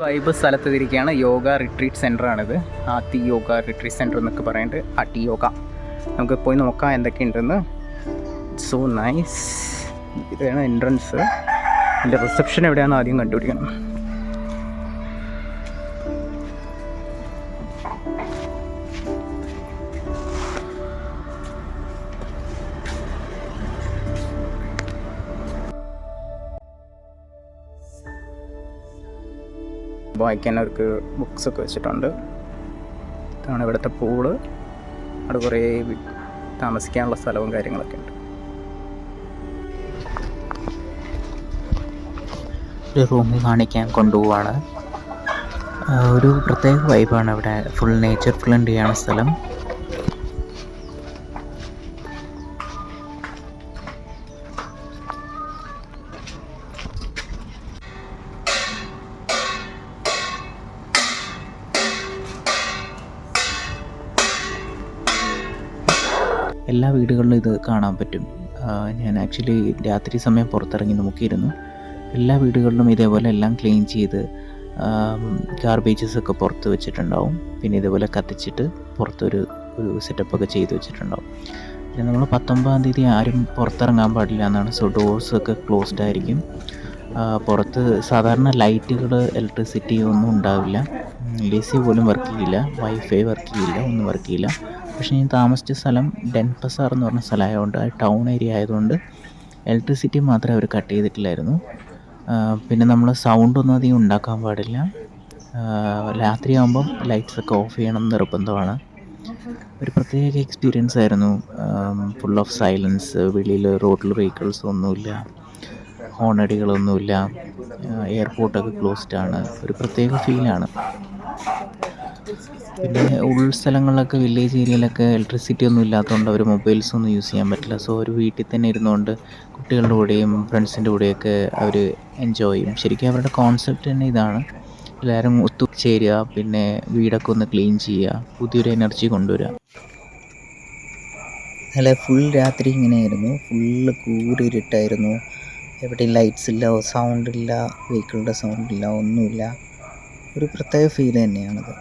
Vibe സ്ഥലത്തെത്തിയിരിക്കുകയാണ്. Yoga retreat സെൻ്ററാണിത്. Arti yoga retreat centre എന്നൊക്കെ പറയുന്നത് ആർട്ടി യോഗ. നമുക്ക് പോയി നോക്കാം എന്തൊക്കെയുണ്ടെന്ന്. So nice. ഇതാണ് എൻട്രൻസ്. ഇതിൻ്റെ റിസപ്ഷൻ എവിടെയാണെന്ന് ആദ്യം കണ്ടുപിടിക്കണം. വായിക്കാനവർക്ക് ബുക്സൊക്കെ വെച്ചിട്ടുണ്ട്. ഇതാണ് ഇവിടുത്തെ പൂള്. അവിടെ കുറേ താമസിക്കാനുള്ള സ്ഥലവും കാര്യങ്ങളൊക്കെ ഉണ്ട്. ഒരു റൂമിൽ കാണിക്കാൻ കൊണ്ടുപോവാണ്. ഒരു പ്രത്യേക വൈബാണ് ഇവിടെ. ഫുൾ നേച്ചർ ഫ്രണ്ട്ലിയാണ് സ്ഥലം. എല്ലാ വീടുകളിലും ഇത് കാണാൻ പറ്റും. ഞാൻ ആക്ച്വലി രാത്രി സമയം പുറത്തിറങ്ങി നോക്കിയിരുന്നു. എല്ലാ വീടുകളിലും ഇതേപോലെ എല്ലാം ക്ലീൻ ചെയ്ത് ഗാർബേജസൊക്കെ പുറത്ത് വെച്ചിട്ടുണ്ടാവും. പിന്നെ ഇതേപോലെ കത്തിച്ചിട്ട് പുറത്തൊരു സെറ്റപ്പൊക്കെ ചെയ്ത് വെച്ചിട്ടുണ്ടാവും. പിന്നെ നമ്മൾ 19-ാം തീയതി ആരും പുറത്തിറങ്ങാൻ പാടില്ല എന്നാണ്. സോ ഡോഴ്സൊക്കെ ക്ലോസ്ഡ് ആയിരിക്കും. പുറത്ത് സാധാരണ ലൈറ്റുകൾ, ഇലക്ട്രിസിറ്റി ഒന്നും ഉണ്ടാവില്ല. AC പോലും വർക്ക് ചെയ്യില്ല, വൈഫൈ വർക്ക് ചെയ്യില്ല, ഒന്നും വർക്ക് ചെയ്യില്ല. പക്ഷേ ഞാൻ താമസിച്ച സ്ഥലം ഡെൻപസാർ എന്ന് പറഞ്ഞ സ്ഥലമായതുകൊണ്ട്, ടൗൺ ഏരിയ ആയതുകൊണ്ട് ഇലക്ട്രിസിറ്റി മാത്രമേ അവർ കട്ട് ചെയ്തിട്ടില്ലായിരുന്നു. പിന്നെ നമ്മൾ സൗണ്ടൊന്നും അധികം ഉണ്ടാക്കാൻ പാടില്ല. രാത്രിയാകുമ്പം ലൈറ്റ്സൊക്കെ ഓഫ് ചെയ്യണം നിർബന്ധമാണ്. ഒരു പ്രത്യേക എക്സ്പീരിയൻസ് ആയിരുന്നു. Full of silence. വെളിയിൽ റോഡിൽ വെഹിക്കിൾസ് ഒന്നുമില്ല, ഹോണടികളൊന്നുമില്ല. എയർപോർട്ടൊക്കെ ക്ലോസ്ഡ് ആണ്. ഒരു പ്രത്യേക ഫീലാണ്. പിന്നെ ഉൾസ്ഥലങ്ങളിലൊക്കെ, വില്ലേജ് ഏരിയയിലൊക്കെ ഇലക്ട്രിസിറ്റി ഒന്നും ഇല്ലാത്തതുകൊണ്ട് അവർ മൊബൈൽസ് ഒന്നും യൂസ് ചെയ്യാൻ പറ്റില്ല. സോ ഒരു വീട്ടിൽ തന്നെ ഇരുന്നുകൊണ്ട് കുട്ടികളുടെ കൂടെയും ഫ്രണ്ട്സിൻ്റെ കൂടെയൊക്കെ അവർ എൻജോയ് ചെയ്യും. ശരിക്കും അവരുടെ കോൺസെപ്റ്റ് തന്നെ ഇതാണ്. എല്ലാവരും ഒത്തുചേരുക, പിന്നെ വീടൊക്കെ ഒന്ന് ക്ലീൻ ചെയ്യുക, പുതിയൊരു എനർജി കൊണ്ടുവരിക. അല്ല, ഫുൾ രാത്രി ഇങ്ങനെയായിരുന്നു. ഫുള്ള് കൂരിരുട്ടായിരുന്നു. എവിടെയും ലൈറ്റ്സ് ഇല്ല, സൗണ്ടില്ല, വെഹിക്കിളുടെ സൗണ്ടില്ല, ഒന്നുമില്ല. ഒരു പ്രത്യേക ഫീൽ തന്നെയാണത്.